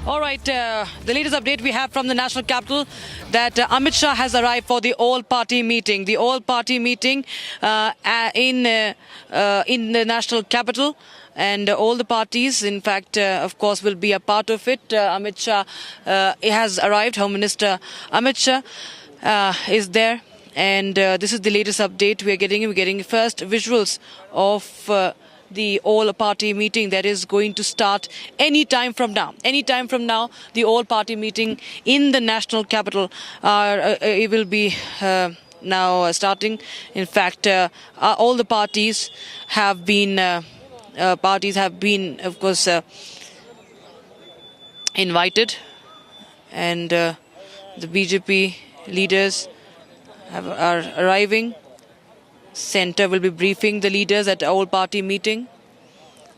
All right, the latest update we have from the national capital that Amit Shah has arrived for the all-party meeting. The all-party meeting in the national capital, and all the parties, in fact, of course, will be a part of it. Amit Shah has arrived. Home Minister Amit Shah is there, and this is the latest update we are getting. We're getting first visuals of the all-party meeting that is going to start any time from now. Any time from now, the all-party meeting in the national capital it will be now starting. In fact, all the parties have been, of course, invited, and the BJP leaders are arriving. Centre will be briefing the leaders at all-party meeting.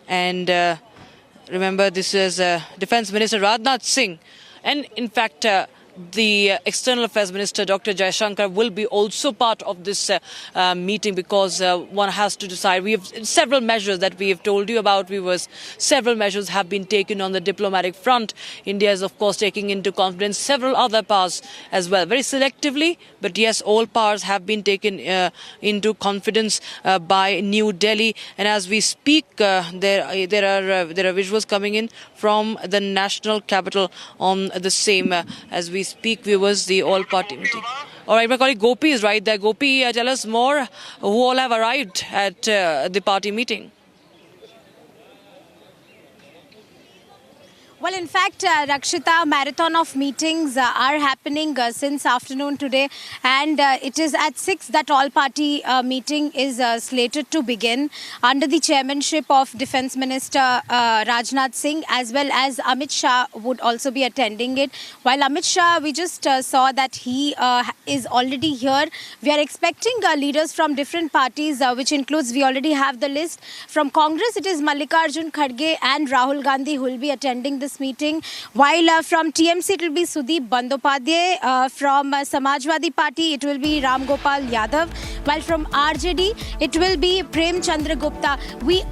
And remember, this is Defence Minister Rajnath Singh. And in fact, the External Affairs Minister Dr. Jaishankar will be also part of this meeting, because one has to decide. We have several measures that we have told you about. Several measures have been taken on the diplomatic front. India is, of course, taking into confidence several other powers as well, very selectively. But yes, all powers have been taken into confidence by New Delhi. And as we speak, there are visuals coming in from the national capital on the same as we speak, viewers, the all-party meeting. All right, my colleague Gopi is right there. Gopi, tell us more. Who all have arrived at the party meeting? Well, in fact, Rakshita, marathon of meetings are happening since afternoon today, and it is at 6 that all-party meeting is slated to begin under the chairmanship of Defence Minister Rajnath Singh, as well as Amit Shah would also be attending it. While Amit Shah, we just saw that he is already here. We are expecting leaders from different parties, which includes, we already have the list. From Congress, it is Mallikarjun Kharge and Rahul Gandhi who will be attending this meeting, while from TMC it will be Sudeep Bandyopadhyay, from Samajwadi Party it will be Ram Gopal Yadav, while from RJD it will be Prem Chandra Gupta. We